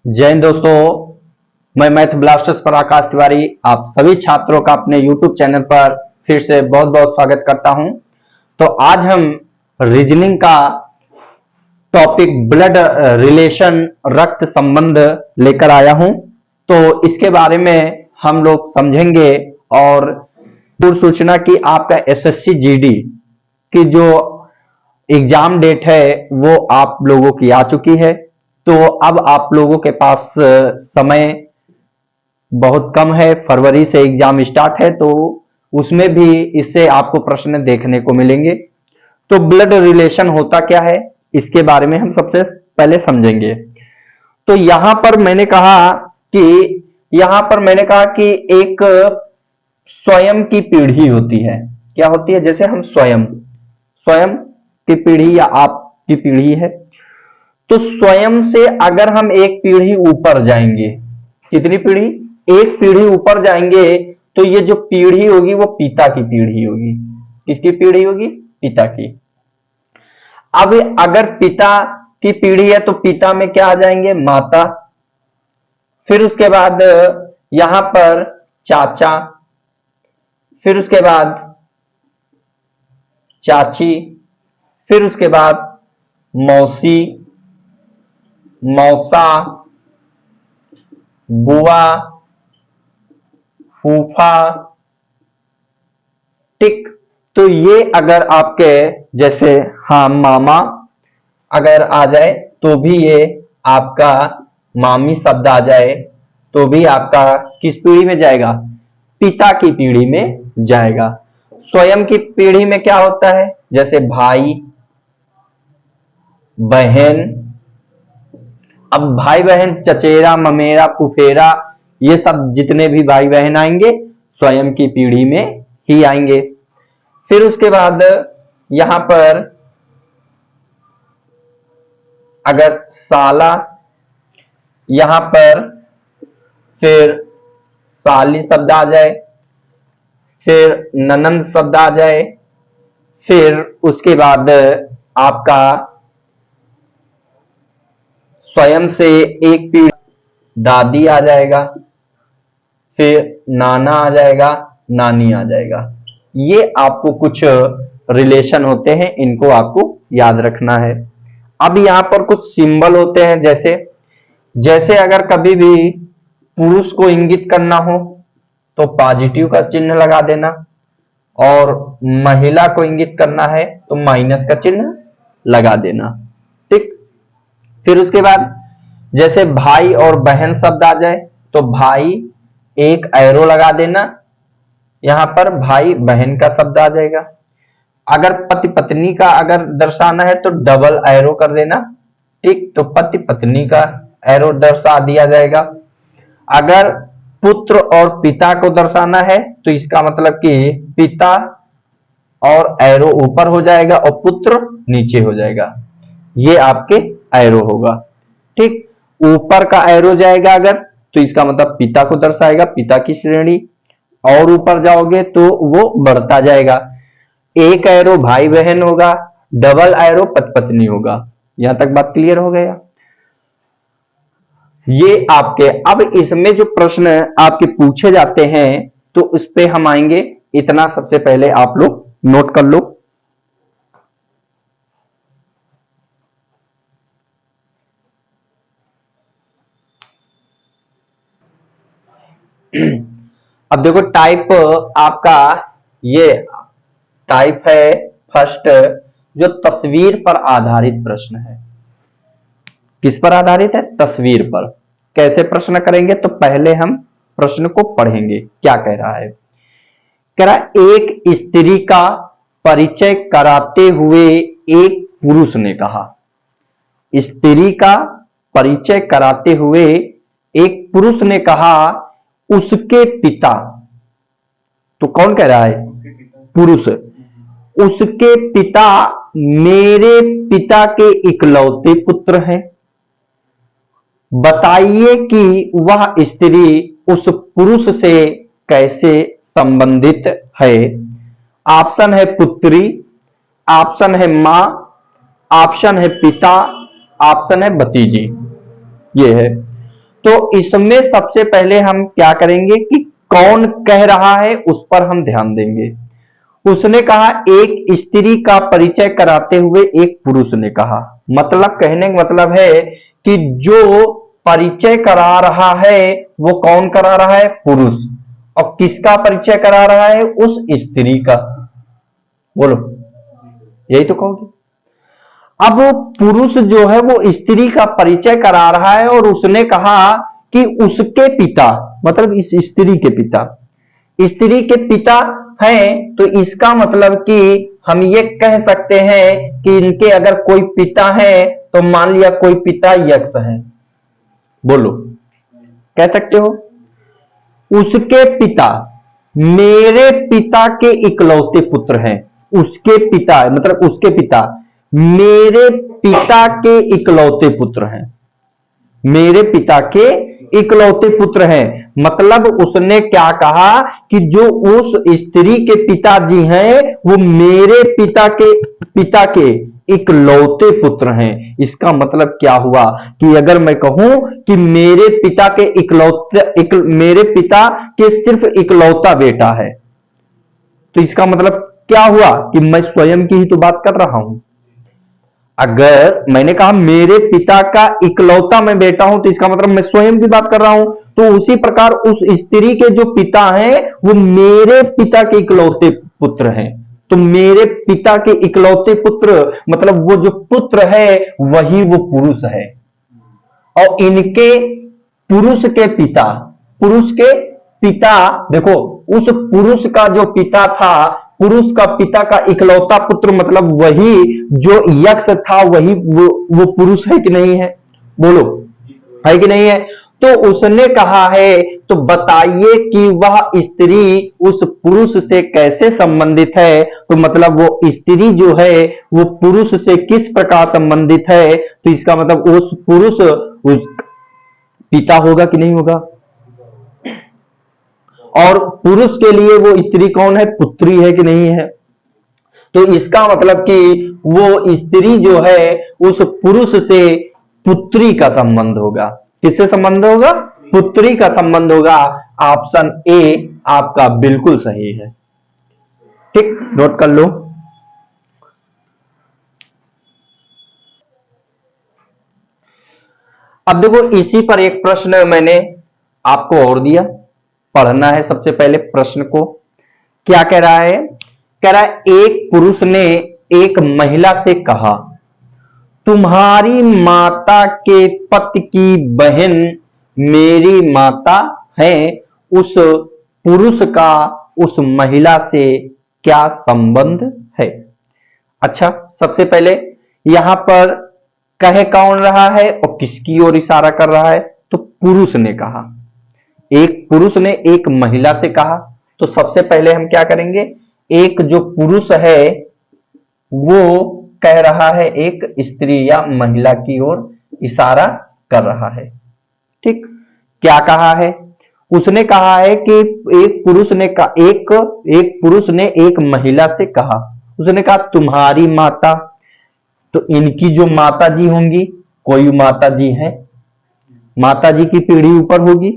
जय हिंद दोस्तों, मैं मैथ ब्लास्टर्स पर आकाश तिवारी आप सभी छात्रों का अपने YouTube चैनल पर फिर से बहुत बहुत स्वागत करता हूं। तो आज हम रीजनिंग का टॉपिक ब्लड रिलेशन रक्त संबंध लेकर आया हूं। तो इसके बारे में हम लोग समझेंगे और पूर्व सूचना की आपका SSC GD की जो एग्जाम डेट है वो आप लोगों की आ चुकी है। तो अब आप लोगों के पास समय बहुत कम है, फरवरी से एग्जाम स्टार्ट है, तो उसमें भी इससे आपको प्रश्न देखने को मिलेंगे। तो ब्लड रिलेशन होता क्या है इसके बारे में हम सबसे पहले समझेंगे। तो यहां पर मैंने कहा कि एक स्वयं की पीढ़ी होती है। क्या होती है? जैसे हम स्वयं स्वयं की पीढ़ी या आपकी पीढ़ी है, तो स्वयं से अगर हम एक पीढ़ी ऊपर जाएंगे, कितनी पीढ़ी? एक पीढ़ी ऊपर जाएंगे, तो ये जो पीढ़ी होगी वो पिता की पीढ़ी होगी। किसकी पीढ़ी होगी? पिता की। अब अगर पिता की पीढ़ी है तो पिता में क्या आ जाएंगे? माता, फिर उसके बाद यहां पर चाचा, फिर उसके बाद चाची, फिर उसके बाद मौसी, मौसा, बुआ, फूफा, टिक। तो ये अगर आपके जैसे हाँ मामा अगर आ जाए तो भी ये आपका मामी शब्द आ जाए तो भी आपका किस पीढ़ी में जाएगा? पिता की पीढ़ी में जाएगा। स्वयं की पीढ़ी में क्या होता है? जैसे भाई, बहन। अब भाई बहन चचेरा, ममेरा, फुफेरा, ये सब जितने भी भाई बहन आएंगे स्वयं की पीढ़ी में ही आएंगे। फिर उसके बाद यहां पर अगर साला, यहां पर फिर साली शब्द आ जाए, फिर ननंद शब्द आ जाए, फिर उसके बाद आपका स्वयं से एक पीढ़ी दादी आ जाएगा, फिर नाना आ जाएगा, नानी आ जाएगा। ये आपको कुछ रिलेशन होते हैं, इनको आपको याद रखना है। अब यहां पर कुछ सिंबल होते हैं, जैसे जैसे अगर कभी भी पुरुष को इंगित करना हो तो पॉजिटिव का चिन्ह लगा देना, और महिला को इंगित करना है तो माइनस का चिन्ह लगा देना। ठीक। फिर उसके बाद जैसे भाई और बहन शब्द आ जाए तो भाई एक एरो लगा देना, यहां पर भाई बहन का शब्द आ जाएगा। अगर पति पत्नी का अगर दर्शाना है तो डबल एरो कर देना। ठीक। तो पति पत्नी का एरो दर्शा दिया जाएगा। अगर पुत्र और पिता को दर्शाना है तो इसका मतलब कि पिता और एरो ऊपर हो जाएगा और पुत्र नीचे हो जाएगा। ये आपके एरो होगा। ठीक। ऊपर का एरो जाएगा अगर, तो इसका मतलब पिता को दर्शाएगा, पिता की श्रेणी। और ऊपर जाओगे तो वो बढ़ता जाएगा। एक एरो भाई बहन होगा, डबल एरो पति पत्नी होगा। यहां तक बात क्लियर हो गया? ये आपके अब इसमें जो प्रश्न आपके पूछे जाते हैं तो उस पे हम आएंगे। इतना सबसे पहले आप लोग नोट कर लो। अब देखो टाइप आपका ये टाइप है फर्स्ट, जो तस्वीर पर आधारित प्रश्न है। किस पर आधारित है? तस्वीर पर। कैसे प्रश्न करेंगे? तो पहले हम प्रश्न को पढ़ेंगे क्या कह रहा है। कह रहा एक स्त्री का परिचय कराते हुए एक पुरुष ने कहा। स्त्री का परिचय कराते हुए एक पुरुष ने कहा उसके पिता, तो कौन कह रहा है? पुरुष। उसके पिता मेरे पिता के इकलौते पुत्र हैं। बताइए कि वह स्त्री उस पुरुष से कैसे संबंधित है। ऑप्शन है पुत्री, ऑप्शन है मां, ऑप्शन है पिता, ऑप्शन है भतीजी। ये है। तो इसमें सबसे पहले हम क्या करेंगे कि कौन कह रहा है उस पर हम ध्यान देंगे। उसने कहा एक स्त्री का परिचय कराते हुए एक पुरुष ने कहा, मतलब कहने का मतलब है कि जो परिचय करा रहा है वो कौन करा रहा है, पुरुष। और किसका परिचय करा रहा है, उस स्त्री का। बोलो, यही तो कहोगे। अब पुरुष जो है वो स्त्री का परिचय करा रहा है और उसने कहा कि उसके पिता, मतलब इस स्त्री के पिता, स्त्री के पिता हैं, तो इसका मतलब कि हम ये कह सकते हैं कि इनके अगर कोई पिता है तो मान लिया कोई पिता यक्ष है। बोलो, कह सकते हो। उसके पिता मेरे पिता के इकलौते पुत्र हैं। उसके पिता मतलब उसके पिता मेरे पिता के इकलौते पुत्र हैं। मेरे पिता के इकलौते पुत्र हैं, मतलब उसने क्या कहा कि जो उस स्त्री के पिताजी हैं वो मेरे पिता के इकलौते पुत्र हैं। इसका मतलब क्या हुआ कि अगर मैं कहूं कि मेरे पिता के सिर्फ इकलौता बेटा है, तो इसका मतलब क्या हुआ कि मैं स्वयं की ही तो बात कर रहा हूं। अगर मैंने कहा मेरे पिता का इकलौता मैं बेटा हूं, तो इसका मतलब मैं स्वयं की बात कर रहा हूं। तो उसी प्रकार उस स्त्री के जो पिता हैं वो मेरे पिता के इकलौते पुत्र हैं। तो मेरे पिता के इकलौते पुत्र मतलब वो जो पुत्र है वही वो पुरुष है। और इनके पुरुष के पिता देखो, उस पुरुष का जो पिता था, पुरुष का पिता का इकलौता पुत्र मतलब वही जो यक्ष था, वही वो पुरुष है कि नहीं है। बोलो, है कि नहीं है। तो उसने कहा है, तो बताइए कि वह स्त्री उस पुरुष से कैसे संबंधित है। तो मतलब वो स्त्री जो है वो पुरुष से किस प्रकार संबंधित है, तो इसका मतलब उस पुरुष उस पिता होगा कि नहीं होगा। और पुरुष के लिए वो स्त्री कौन है, पुत्री है कि नहीं है। तो इसका मतलब कि वो स्त्री जो है उस पुरुष से पुत्री का संबंध होगा। किससे संबंध होगा, पुत्री का संबंध होगा। ऑप्शन ए आपका बिल्कुल सही है। ठीक, नोट कर लो। अब देखो, इसी पर एक प्रश्न मैंने आपको और दिया, पढ़ना है सबसे पहले प्रश्न को। क्या कह रहा है, कह रहा है एक पुरुष ने एक महिला से कहा, तुम्हारी माता के पति की बहन मेरी माता है। उस पुरुष का उस महिला से क्या संबंध है। अच्छा, सबसे पहले यहां पर कहे कौन रहा है और किसकी ओर इशारा कर रहा है, तो पुरुष ने कहा। एक पुरुष ने एक महिला से कहा, तो सबसे पहले हम क्या करेंगे, एक जो पुरुष है वो कह रहा है एक स्त्री या महिला की ओर इशारा कर रहा है। ठीक, क्या कहा है, उसने कहा है कि एक पुरुष ने एक महिला से कहा, उसने कहा तुम्हारी माता, तो इनकी जो माता जी होंगी, कोई माता जी है, माता जी की पीढ़ी ऊपर होगी।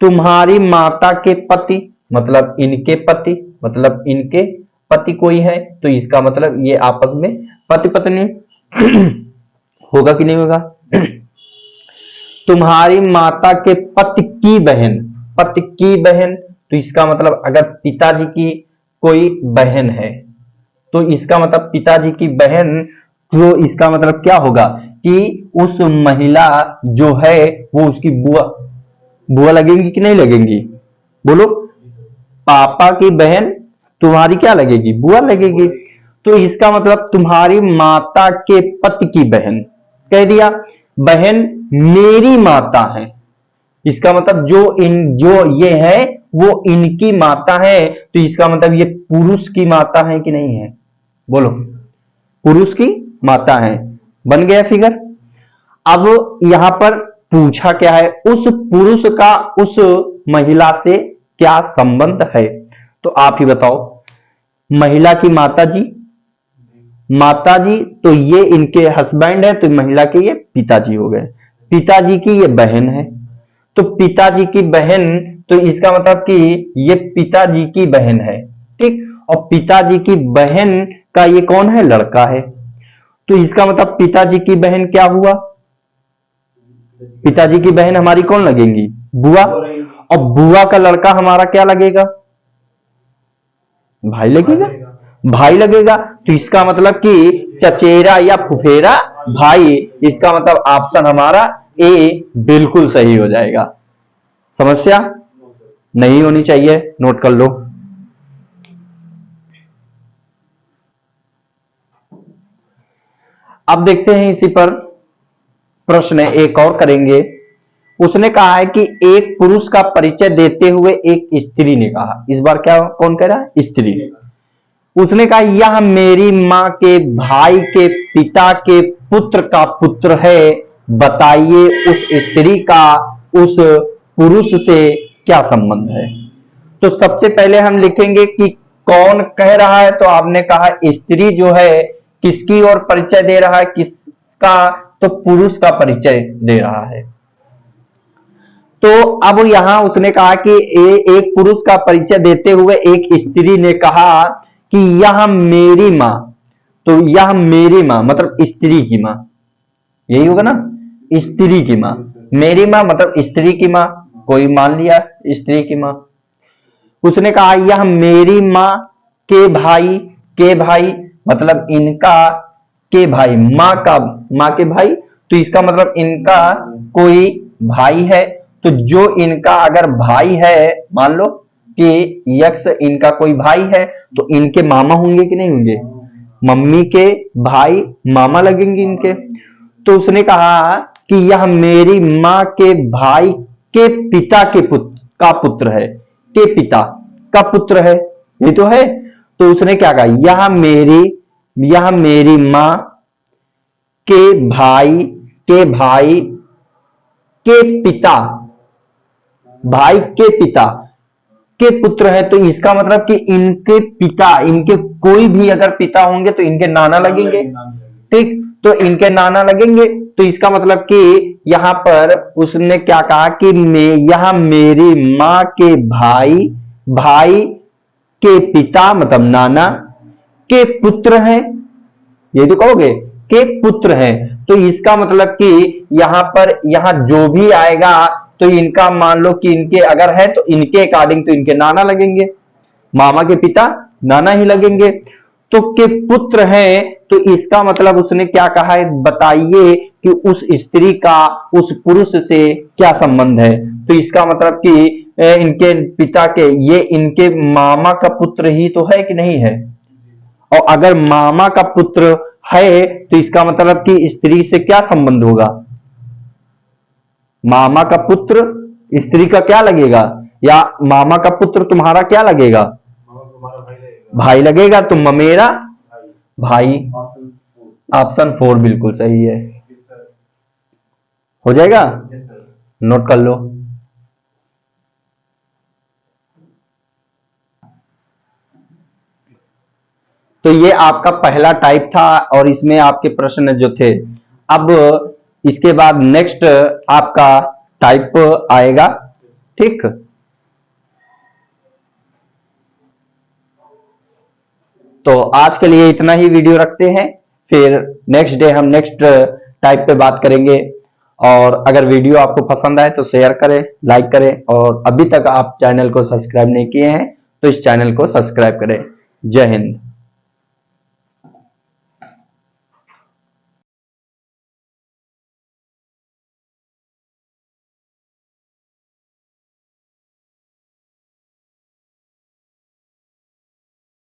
तुम्हारी माता के पति मतलब इनके पति, मतलब इनके पति कोई है, तो इसका मतलब ये आपस में पति पत्नी होगा कि नहीं होगा। तुम्हारी माता के पति की बहन, तो इसका मतलब अगर पिताजी की कोई बहन है तो इसका मतलब पिताजी की बहन, तो इसका मतलब क्या होगा कि उस महिला जो है वो उसकी बुआ लगेंगी कि नहीं लगेंगी। बोलो, पापा की बहन तुम्हारी क्या लगेगी, बुआ लगेगी। तो इसका मतलब तुम्हारी माता के पति की बहन, कह दिया बहन मेरी माता है। इसका मतलब जो ये है वो इनकी माता है, तो इसका मतलब ये पुरुष की माता है कि नहीं है। बोलो, पुरुष की माता है। बन गया फिगर। अब यहां पर पूछा क्या है, उस पुरुष का उस महिला से क्या संबंध है, तो आप ही बताओ। महिला की माताजी तो ये इनके हस्बैंड है, तो महिला के ये पिताजी हो गए। पिताजी की ये बहन है, तो पिताजी की बहन, तो इसका मतलब कि ये पिताजी की बहन है, ठीक। और पिताजी की बहन का ये कौन है, लड़का है। तो इसका मतलब पिताजी की बहन क्या हुआ, पिताजी की बहन हमारी कौन लगेंगी, बुआ। और बुआ का लड़का हमारा क्या लगेगा, भाई लगेगा, भाई लगेगा। तो इसका मतलब कि चचेरा या फुफेरा भाई, इसका मतलब ऑप्शन हमारा ए बिल्कुल सही हो जाएगा। समस्या नहीं होनी चाहिए, नोट कर लो। अब देखते हैं इसी पर प्रश्न एक और करेंगे। उसने कहा है कि एक पुरुष का परिचय देते हुए एक स्त्री ने कहा, इस बार क्या कौन कह रहा है, स्त्री। उसने कहा यह मेरी मां के भाई के पिता के पुत्र का पुत्र है, बताइए उस स्त्री का उस पुरुष से क्या संबंध है। तो सबसे पहले हम लिखेंगे कि कौन कह रहा है, तो आपने कहा स्त्री जो है किसकी ओर परिचय दे रहा है, किसका, तो पुरुष का परिचय दे रहा है। तो अब यहां उसने कहा कि एक पुरुष का परिचय देते हुए एक स्त्री ने कहा कि यह मेरी मां, तो यह मेरी मां मतलब स्त्री की मां, यही होगा ना, स्त्री की मां। मेरी मां मतलब स्त्री की मां, कोई मान लिया स्त्री की मां। उसने कहा यह मेरी मां के भाई मतलब इनका के भाई, मां के भाई, तो इसका मतलब इनका कोई भाई है। तो जो इनका अगर भाई है, मान लो कि यक्स इनका कोई भाई है, तो इनके मामा होंगे कि नहीं होंगे, मम्मी के भाई मामा लगेंगे इनके। तो उसने कहा कि यह मेरी मां के भाई के पिता के पुत्र है, के पिता का पुत्र है, ये तो है। तो उसने क्या कहा, यह मेरी मां के भाई के पिता, भाई के पिता के पुत्र है। तो इसका मतलब कि इनके पिता, इनके कोई भी अगर पिता होंगे तो इनके नाना लगेंगे, ठीक। तो इनके नाना लगेंगे। तो इसका मतलब कि यहां पर उसने क्या कहा कि यह मेरी मां के भाई के पिता मतलब नाना के पुत्र हैं, ये तो कहोगे के पुत्र हैं। तो इसका मतलब कि यहां पर यहां जो भी आएगा तो इनका मान लो कि इनके अगर है तो इनके अकॉर्डिंग तो इनके नाना लगेंगे, मामा के पिता नाना ही लगेंगे। तो के पुत्र हैं, तो इसका मतलब उसने क्या कहा है, बताइए कि उस स्त्री का उस पुरुष से क्या संबंध है। तो इसका मतलब कि इनके पिता के, ये इनके मामा का पुत्र ही तो है कि नहीं है। और अगर मामा का पुत्र है तो इसका मतलब कि स्त्री से क्या संबंध होगा, मामा का पुत्र स्त्री का क्या लगेगा, या मामा का पुत्र तुम्हारा क्या लगेगा, भाई लगेगा। तो ममेरा भाई, ऑप्शन 4 बिल्कुल सही है, हो जाएगा, नोट कर लो। तो ये आपका पहला टाइप था और इसमें आपके प्रश्न जो थे। अब इसके बाद नेक्स्ट आपका टाइप आएगा, ठीक। तो आज के लिए इतना ही वीडियो रखते हैं, फिर नेक्स्ट डे हम नेक्स्ट टाइप पे बात करेंगे। और अगर वीडियो आपको पसंद आए तो शेयर करें, लाइक करें, और अभी तक आप चैनल को सब्सक्राइब नहीं किए हैं तो इस चैनल को सब्सक्राइब करें। जय हिंद।